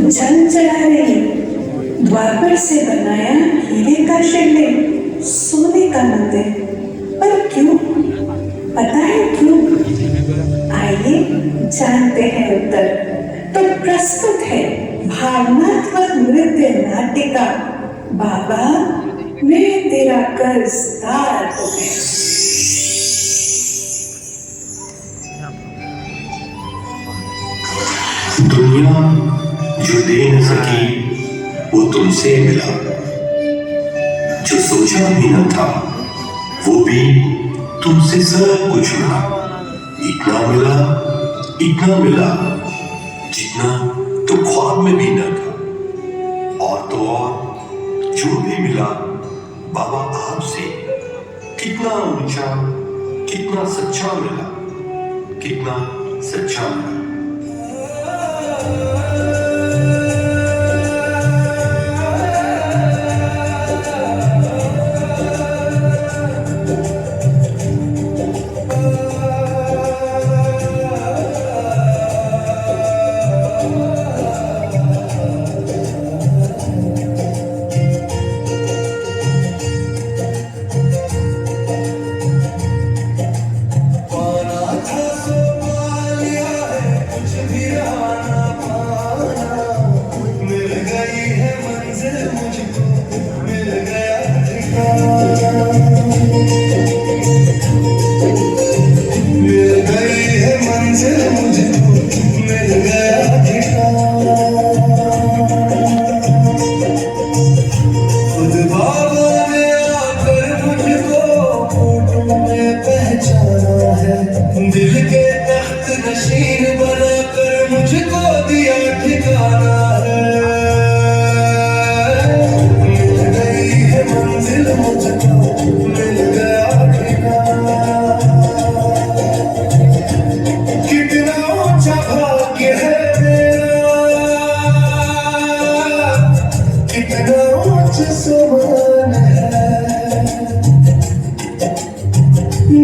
जल चढ़ा रही। द्वापर से बनाया हीरे का शिवलिंग, सोने का मंदिर, पर क्यों? पता है क्यों? आइए जानते हैं उत्तर। तो प्रस्तुत है भावनात्मक नृत्य नाटिका बाबा मैं तेरा कर्जदार हो गया। दुनिया जो दे न सकी वो तुमसे मिला, जो सोचा भी न था वो भी तुमसे सब कुछ मिला। इतना मिला जितना तो ख्वाब में भी न था। और तो और जो भी मिला बाबा आपसे कितना ऊंचा, कितना सच्चा मिला, कितना सच्चा मिला। दिल के तख्त नशीन बनाकर मुझको दिया ठिकाना है। मिल गई है मंजिल मुझको, मिल गया ठिकाना। कितना ऊंचा भाग्य है मेरा, कितना ऊंचा समान है,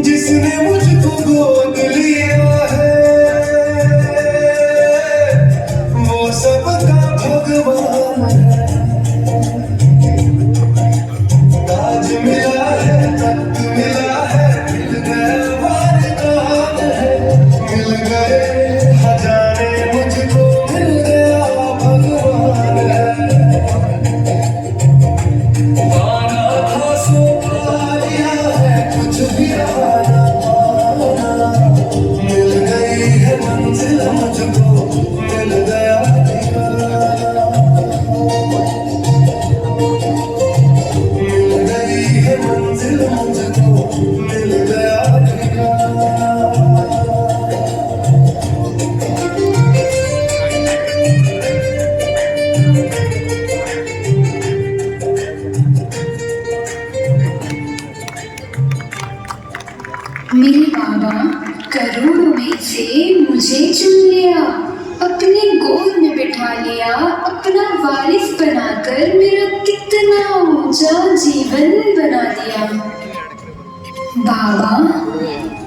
जिसने मुझको गोद लिया है वो सबका भगवान है। ताज मिला है, तख्त मिला है, मिल गया वरदान है। मिल गए खजाने मुझको, मिल गया भगवान है। पाना था सो पा लिया है, कुछ भी रहा मुझको, मिल गया ठिकाना। मिल गई है मंजिल मुझको, मिल गया ठिकाना। मेरे बाबा करोड़ों में से मुझे चुन लिया, अपने गोद में बिठा लिया, अपना वारिस बनाकर मेरा कितना ऊंचा जीवन बना दिया। बाबा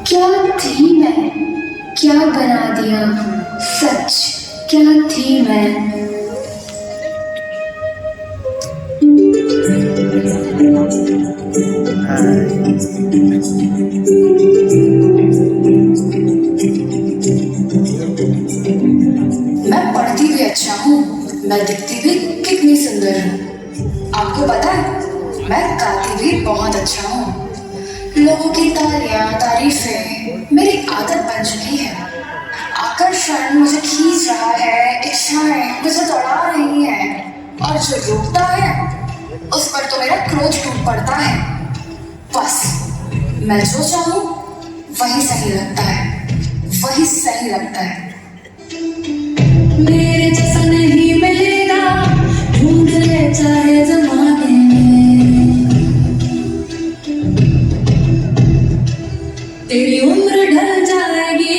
क्या थी मैं, क्या बना दिया, सच क्या थी मैं। मैं पढ़ती भी अच्छा हूँ, मैं दिखती भी कितनी सुंदर हूँ। आपको पता है मैं गाती भी बहुत अच्छा हूँ। लोगों की तालियां तारीफें मेरी आदत बन चुकी है। आकर्षण मुझे खींच रहा है, इच्छाएं मुझे दौड़ा रही हैं, और जो रोकता है उस पर तो मेरा क्रोध टूट पड़ता है। बस मैं जो चाहूँ वही सही लगता है, वही सही लगता है। मेरे जैसा नहीं मिलेगा, ढूंढ ले चाहे जमाने में। तेरी उम्र ढल जाएगी,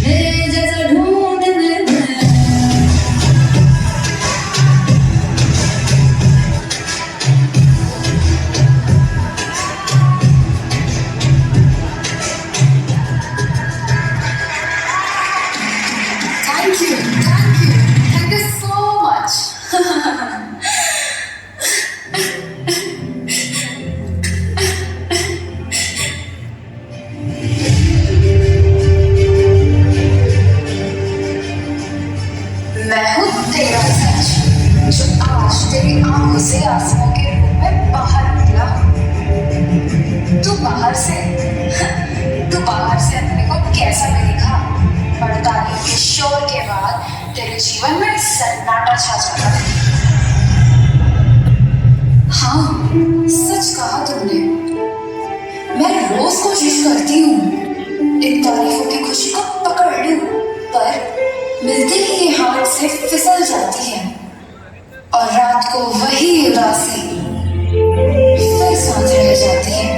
मेरे जैसा ढूंढने में। बुखार छा जाता है। हाँ, सच कहा तुमने। मैं रोज कोशिश करती हूँ इन तारीफों की खुशी को पकड़ लूं, पर मिलते ही ये हाथ से फिसल जाती है और रात को वही उदासी फिर साथ रह जाती है।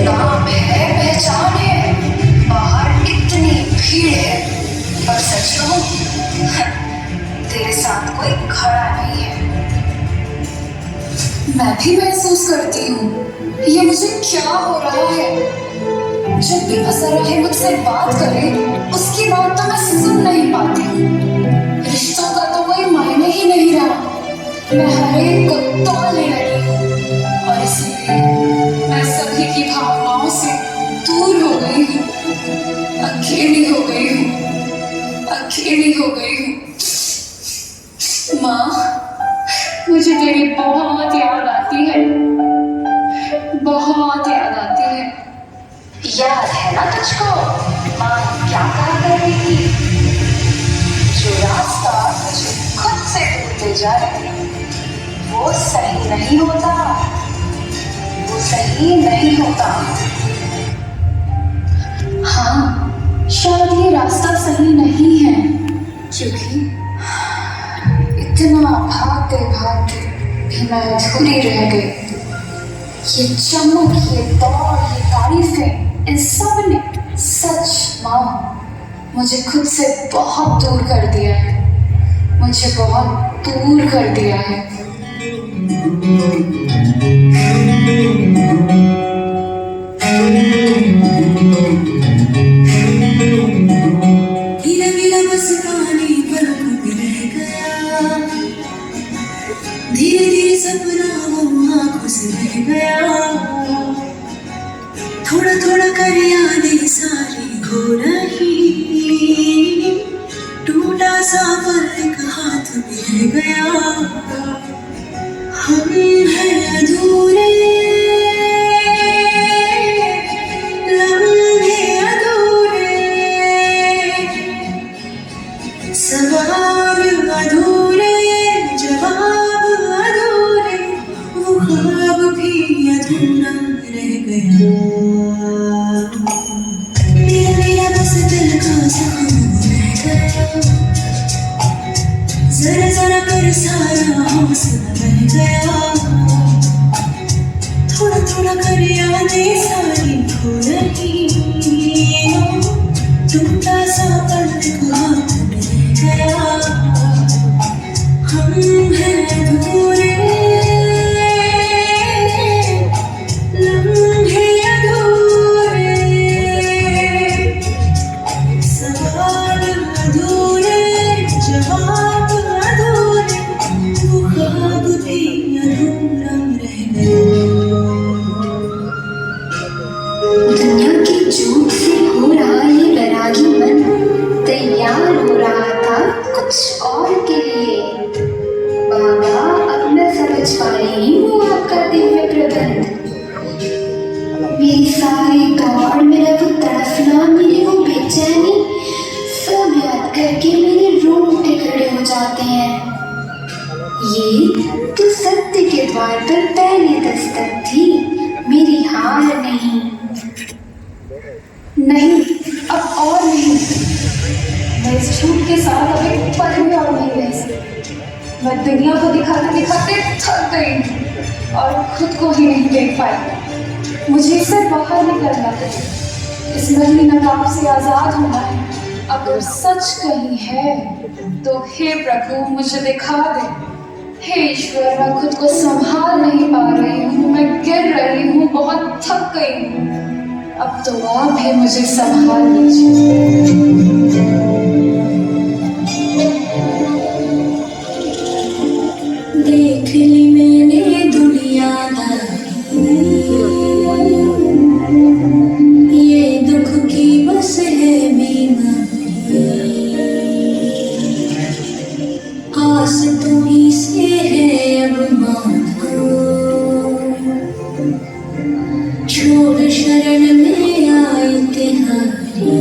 नाम है, पहचान है, बाहर इतनी भीड़ है, पर सच कहूं तेरे साथ कोई खड़ा नहीं है। मैं भी महसूस करती हूँ ये मुझे क्या हो रहा है। जब बिना सराहे मुझसे बात करे उसकी बात तो मैं सुन नहीं पाती हूँ। रिश्तों का तो कोई मायने ही नहीं रहा। मैं हर एक को तोड़ने लगी हूँ और इसलिए मैं सभी की भावनाओं से दूर हो गई हूँ। अकेली हो गई हूँ, अकेली हो गई हूँ। माँ, मुझे तेरी बहुत याद आती है, बहुत याद आती है। याद है ना तुझको माँ क्या कहा करती थी? जो रास्ता तुझे खुद से ढूंढते जाए वो सही नहीं होता, वो सही नहीं होता। हाँ, शायद ये रास्ता सही नहीं है, क्योंकि इतना भागते भागते भी मैं अधूरी रह गई। ये चमक, ये दौड़, ये तारीफें, इन सब ने सच माँ मुझे खुद से बहुत दूर कर दिया है, मुझे बहुत दूर कर दिया है। गिरा गिरा बस पानी पर रह गया, धीरे धीरे सपना वो आंखों से रह गया। थोड़ा थोड़ा कर यादें सारी खो रही, टूटा सा पल एक हाथ में रह गया। हम हैं अधूरे, लम्हे अधूरे, सवाल अधूरे, जवाब अधूरे, वो ख्वाब भी अधूरा रह गया। मेरा मेरा बस दिल का सामने रह गया, जरा जरा कर सारा हौसला रह गया। थोड़ा थोड़ा कर यादें सारी खो रही, टूटा सा पल एक हाथ में रह गया। हम हैं अधूरे, लम्हे अधूरे, सवाल अधूरे, जवाब अधूरे, वो ख्वाब भी अधूरा रह गया। दुनिया की झूठ से हो रहा ये वैरागी मन तैयार हो रहा था कुछ और के लिए। बाबा, अब मैं समझ पा रही हूँ आपका दिव्य प्रबंध। मेरी सारी दौड़, मेरा वो तड़फना, मेरी वो बेचैनी, सब याद करके मेरे रोंगटे खड़े हो जाते हैं। ये तो सत्य के द्वार पर पहली दस्तक थी, मेरी हार नहीं। नहीं, अब और नहीं। मैं इस झूठ के साथ अब एक पल भी और नहीं रह सकती। मैं दुनिया को दिखाते दिखाते थक गई हूँ और खुद को ही नहीं देख पाई। मुझे इससे बाहर निकलना है, इस नगली नकाब से आजाद होना है। अगर सच कहीं है तो हे प्रभु मुझे दिखा दे। हे ईश्वर, मैं खुद को संभाल नहीं पा रही हूँ, मैं गिर रही हूँ, बहुत थक गई हूँ। अब तो आप ही मुझे संभाल लीजिए। देख ली मैंने दुनिया ये दुख की बस है बीमारी, आस तुम्हीं से है अब मानो, छोड़ शरण में आई तिहारी।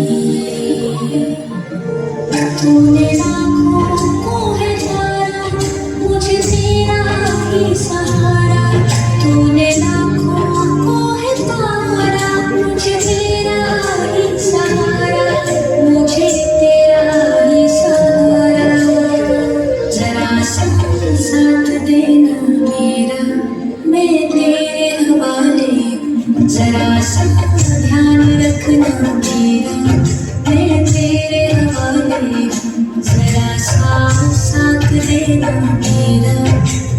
मेरा, मैं तेरे हवाले हूँ, जरा साथ देना मेरा,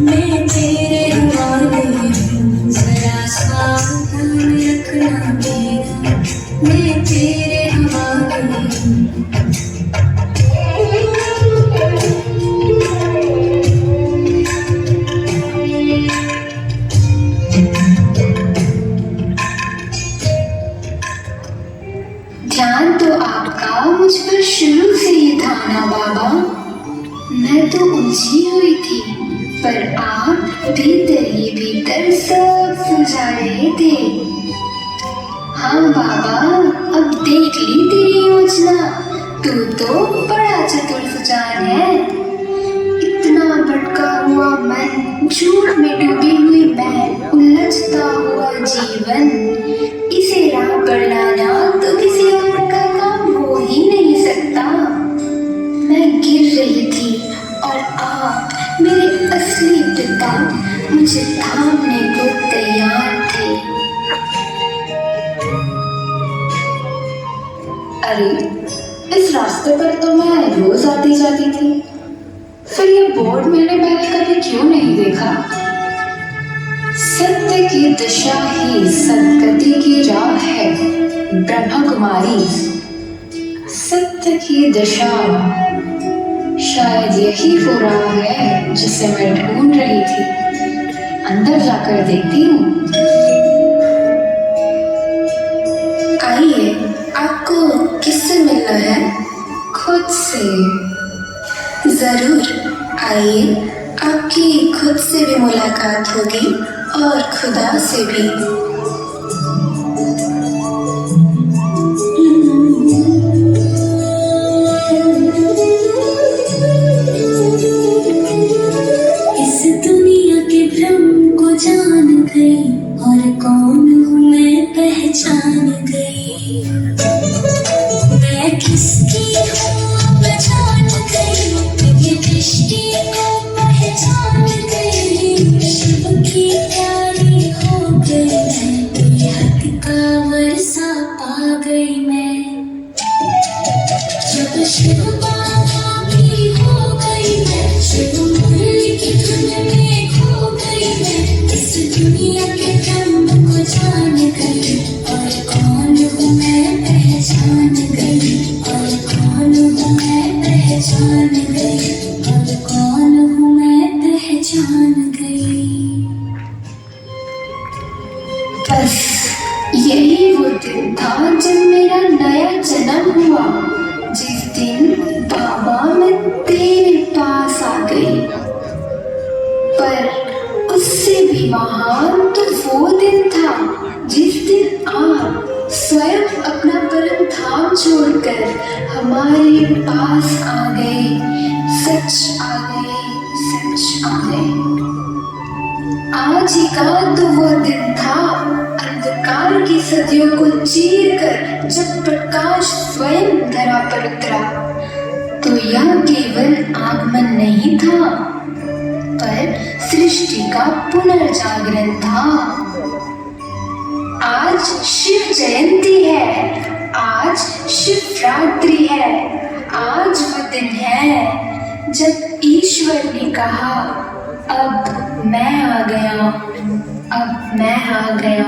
मैं तेरे हवाले हूँ, जरा साथ रखना मेरा, मैं तेरे हवाले हूँ। ध्यान तो आपका मुझ पर शुरू से ही था ना बाबा। मैं तो उलझी हुई थी, पर आप भीतर ही भीतर सब सुलझा रहे थे। हाँ बाबा, अब देख ली तेरी योजना। तू तो बड़ा चतुर सुजान है। इतना भटका हुआ मन, झूठ में डूबी हुई मैं, उलझता हुआ जीवन, इसे राह पर लाना तो किसी और का काम हो ही नहीं सकता। मैं गिर रही थी और आप, मेरे असली पिता, मुझे थामने को तैयार थे। अरे, इस रास्ते पर तो मैं रोज आती जाती थी, फिर ये बोर्ड मैंने पहले कभी क्यों नहीं देखा? सत्य की दिशा ही सद्गति की राह है, ब्रह्मा कुमारी। सत्य की दिशा, शायद यही वो राह है जिसे मैं ढूंढ रही थी। अंदर जाकर देखती हूँ। आइए, आपको किससे मिलना है? खुद से। जरूर आइए, आपकी खुद से भी मुलाकात होगी और खुदा से भी। इस दुनिया के भ्रम को जान गई और कौन हूँ मैं पहचान गई। मैं किसकी हूँ अब जान गई, ये दृष्टि को पहचान गई। शिव की प्यारी हो गई मैं, बेहद का वर्षा पा गई मैं। जब शिव बाबा की हो गई मैं, शिव मुरली की धुन में खो गई मैं। इस दुनिया के भ्रम को जान गई और कौन हूँ मैं पहचान गई, और कौन हूँ मैं पहचान गई, और कौन हूँ मैं पहचान गई। बस यही वो दिन था जब मेरा नया जन्म हुआ, जिस दिन बाबा मैं तेरे पास आ गई। पर उससे भी महान तो वो दिन था जिस दिन आप स्वयं अपना परम धाम छोड़कर हमारे पास आ गए। सच आ गए, सच आ गए। आज ही का तो वो दिन था, अंधकार की सदियों को चीर कर जब प्रकाश स्वयं धरा पर उतरा। तो यह केवल आगमन नहीं था, पर सृष्टि का पुनर्जागरण था। आज शिव जयंती है, आज शिवरात्रि है। आज वो दिन है जब ईश्वर ने कहा, अब मैं आ गया, अब मैं आ गया।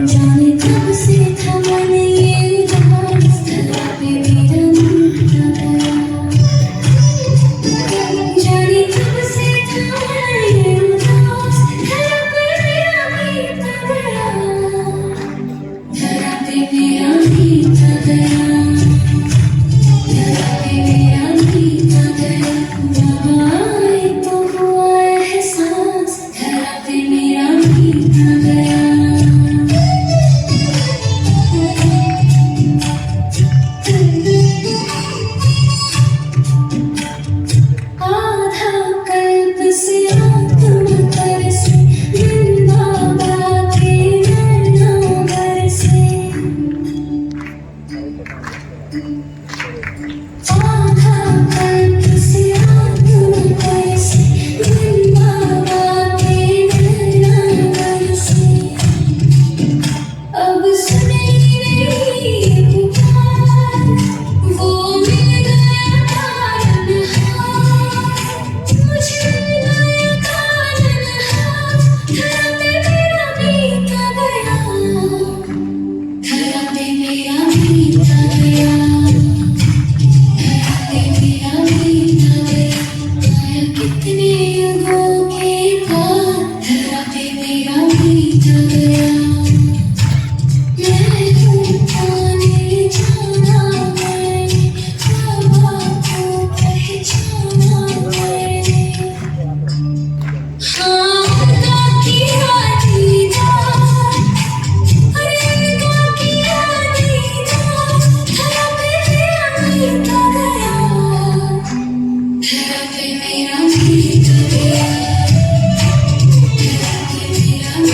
जाने कब से था ये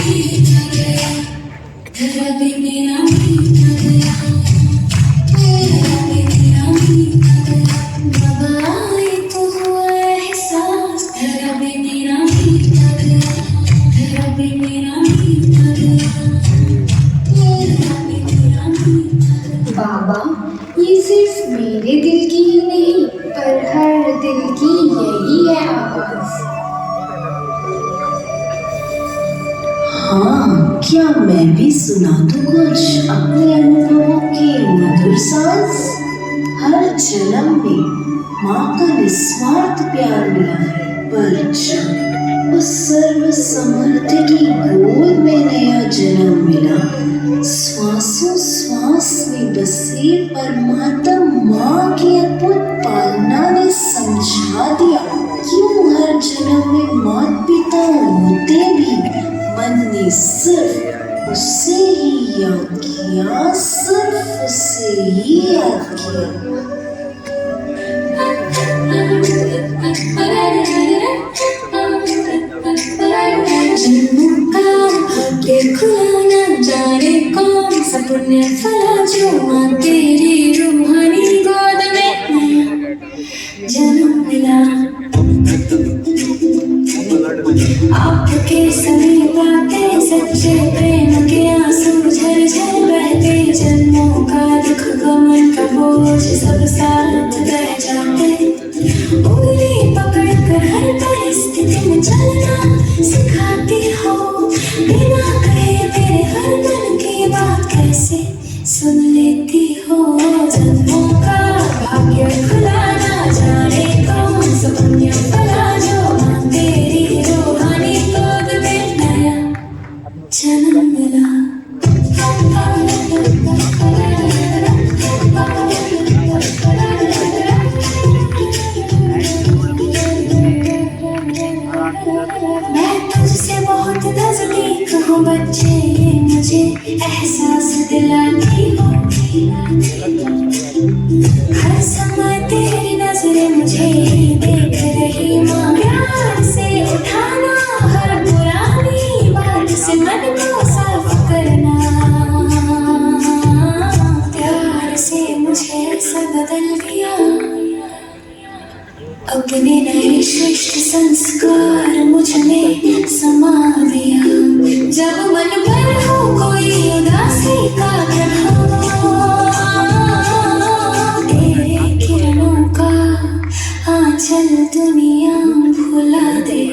बीत गया, तेरा भी मेरा बीत गया, मेरा भी तेरा बीत गया, बाबा आए तो हुआ एहसास, तेरा भी मेरा बीत गया, तेरा भी मेरा बीत गया, मेरा भी तेरा बीत गया। बाबा, ये सिर्फ मेरे दिल की ही नहीं पर हर दिल की यही है आवाज। हाँ, क्या मैं भी सुना दूं कुछ अपने अनुभवों के मधुर सांस। हर जन्म में माँ का निस्वार्थ प्यार मिला है, पर जब उस सर्व समर्थ की गोद में नया जन्म मिला, श्वासों श्वास में बसे परमात्मा माँ की अद्भुत पालना ने समझा दिया क्यों हर जन्म में माता पिता होते भी मन ने सिर्फ उसे ही याद किया, सिर्फ उसे ही याद किया। जन्मों का भाग्य खुला न जाने कौन सा पुण्य फला जो माँ तेरी रूहानी गोद में जन्म मिला। आपके सभी बातें सच्चे प्रेम के आंसू झरझर बहते, जन्मों का दुख गमन का बोझ सब साथ बह जाते, उंगली पकड़ कर हर परिस्थिति में चलना सिखाती हो, बिना कहे तेरे हर मन की बात कैसे सुन लेती हो। जन्मों का भाग्य खुला ना जाने कौन सा पुण्य फला जो माँ तेरी रूहानी गोद में नया जन्म मिला। मैं तुझसे बहुत नजदीक हूँ बच्चे, ये मुझे एहसास दिलाती हो, हर समय तेरी नजरें मुझे देख रही माँ, प्यार से उठाना हर पुरानी बात से मन को साफ करना, प्यार से मुझे ऐसा बदल दिया, अपने नए श्रेष्ठ संस्कार मुझ में समा दिया। जब मन पर हो कोई उदासी का प्रभाव, तेरे किरणों का आंचल दुनिया भुला दे।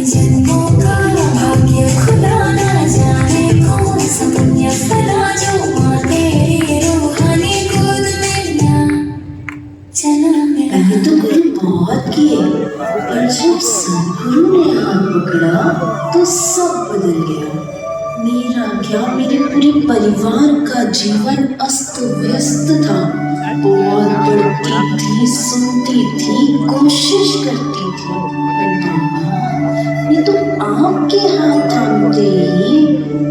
जन्मों का भाग्य खुला ना जाने कौन सा पुण्य फला जो माँ तेरी रूहानी गोद में ना जन्म मिला। पहले तो गुरु बहुत किए, पर जब सदगुरु ने हाथ पकड़ा तो सब बदल गया। मेरा क्या, मेरे पूरे परिवार का जीवन अस्त व्यस्त था। बहुत पढ़ती थी, सुनती थी, कोशिश करती थी, पर बाबा ने तो आपके हाथ थामते ही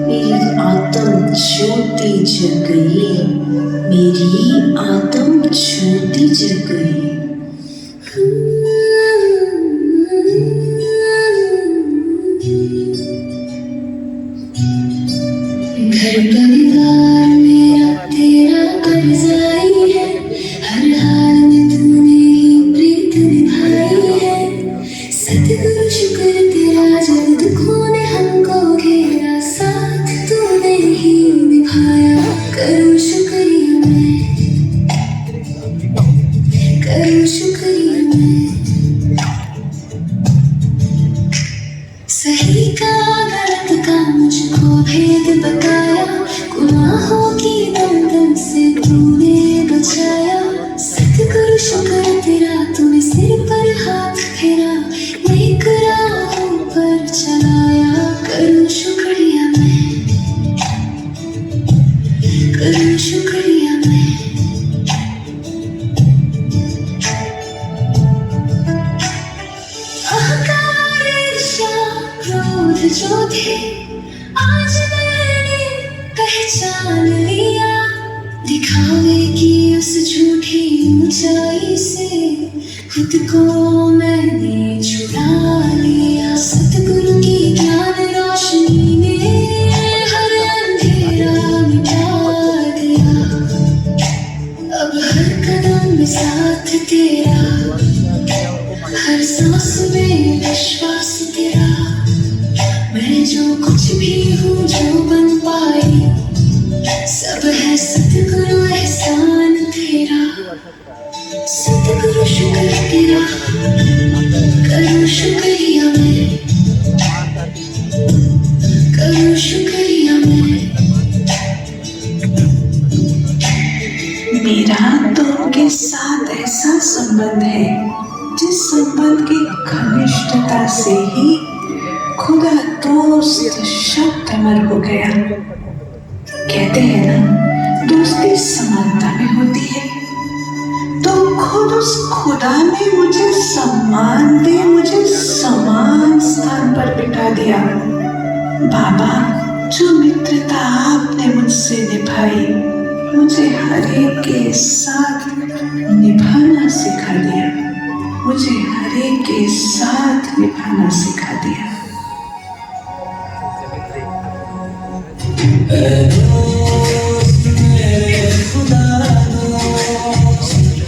मेरी आत्म ज्योति जग गई, मेरी आत्म ज्योति जग गई। घर परिवार मेरा तेरा कर्जाई है, हर हाल में तूने ही प्रीत निभाई है, सतगुरु शुक्र तेरा जब दुखों ने हमको घेरा, साथ तूने ही निभाया, करूँ शुक्रिया मैं, करूँ शुक्रिया मैं। सही का गलत का मुझको भेद बताया, गुनाहों की बंधन से तूने बचाया, सतगुरु शुक्र तेरा तूने सिर पर हाथ फेरा, नेक राहों पर चलाया, करूँ शुक्रिया मैं, करूँ शुक्रिया मैं। अहंकार ईर्ष्या क्रोध जो थे आज मैंने पहचान लिया, दिखावे की उस झूठी ऊंचाई से खुद को मैंने छुड़ा लिया, सतगुरु की ज्ञान रोशनी कुछ भी हूँ जो बन पाई, सब है सतगुरु एहसान तेरा, सतगुरु शुक्र तेरा, करूँ शुक्रिया मैं, करूँ शुक्रिया मैं। मेरा तो उनके साथ ऐसा संबंध है जिस संबंध की घनिष्ठता से ही खुदा दोस्त शब्द अमर हो गया। कहते हैं ना, दोस्ती समानता में होती है, तो खुद उस खुदा ने मुझे सम्मान दे मुझे समान स्थान पर बिठा दिया। बाबा, जो मित्रता आपने मुझसे निभाई, मुझे हर एक के साथ निभाना सिखा दिया, मुझे हर एक के साथ निभाना सिखा दिया।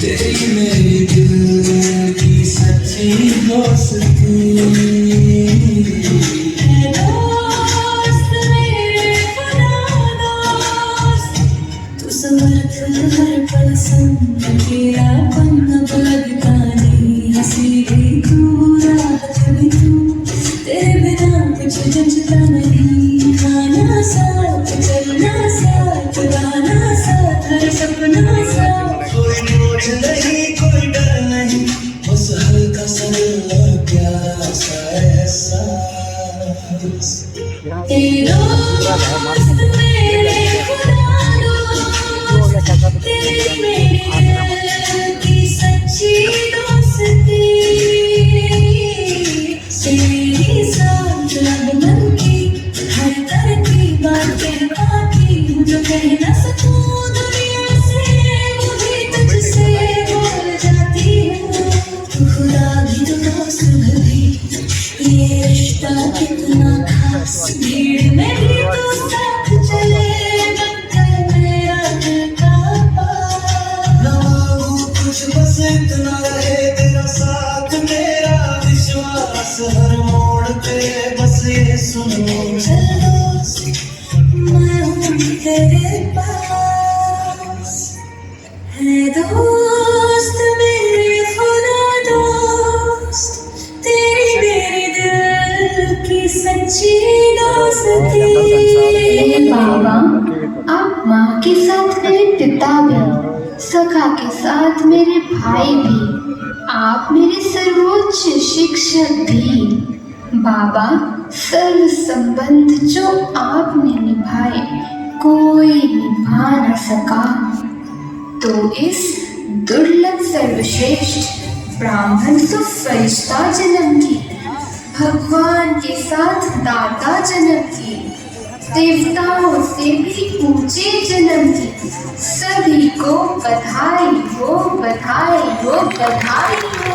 तेरी मेरी दिल की सच्ची दोस्ती, हर पल संग तेरा पन्ना लगता नहीं, हंसी गई तू राहत भी तू, तेरे बिना कुछ जचता नहीं। खाना साथ, चलना साथ, गाना साथ, हर सपना साथ। कोई बोझ नहीं कोई डर नहीं, बस हल्का सा प्यारा सा एहसास। तेरा दोस्त मेरे खुदा दोस्त, तेरी मेरे दिल की सच्ची दोस्ती, तेरी साथ रब मन की हर तरह की बातें बाकी, जो कह न सकूं दुनिया से वो भी तुझसे बोल जाती हूँ। तू खुदा भी तो दोस्त भी, ये रिश्ता कितना खास, भीड़ में भी तो साथ चले बनकर मेरा दिल का पास। ना मांगू कुछ बस इतना रहे तेरा साथ, मेरा विश्वास हर मोड़ पे बस ये सुनो। चल दोस्त, मैं हूँ तेरे पास, है दोस्त मेरे खुदा दोस्त, तेरी मेरी दिल की सच्ची दोस्ती। बाबा, आप माँ के साथ मेरे पिता भी, सखा के साथ मेरे भाई भी, आप मेरे सर्वोच्च शिक्षक भी। बाबा, सर्व संबंध जो आपने निभाए कोई निभा न सका, तो इस दुर्लभ सर्वश्रेष्ठ ब्राह्मण तो फरिश्ता जन्म की, भगवान के साथ दाता जन्म की, देवताओं से भी ऊंचे जन्म की, सभी को बधाई हो, बधाई हो, बधाई हो।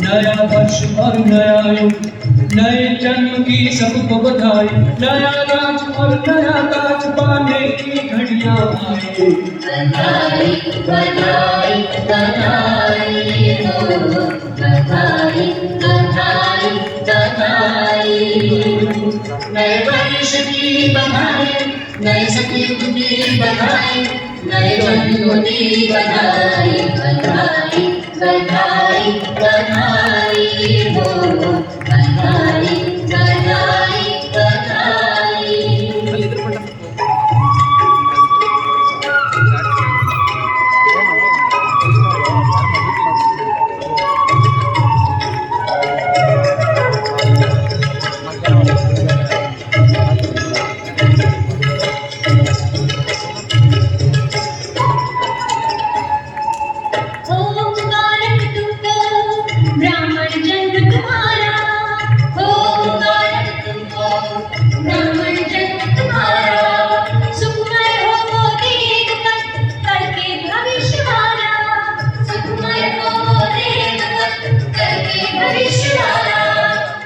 नया वर्ष और नया युग, नए जन्म की सबको बधाई, नया राज और नया ताज पाने की घड़ियां आई। बधाई बधाई बधाई हो, बधाई बधाई बधाई। नए वर्ष की बधाई, नए सतयुग की बधाई, नए जन्म की बधाई, बधाई बधाई बधाई हो, बधाई बधाई बधाई।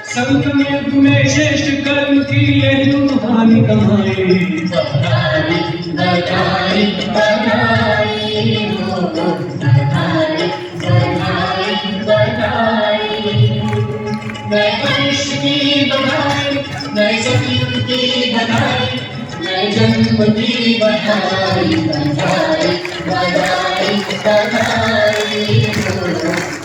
संत में तुम्हें श्रेष्ठ कर्म की यही तुम्हारी कमाई। बधाई बधाई बधाई हो, बधाई बधाई बधाई। नए वर्ष की बधाई, नए सपने की बधाई, नए जन्म की बधाई। बधाई बधाई बधाई हो।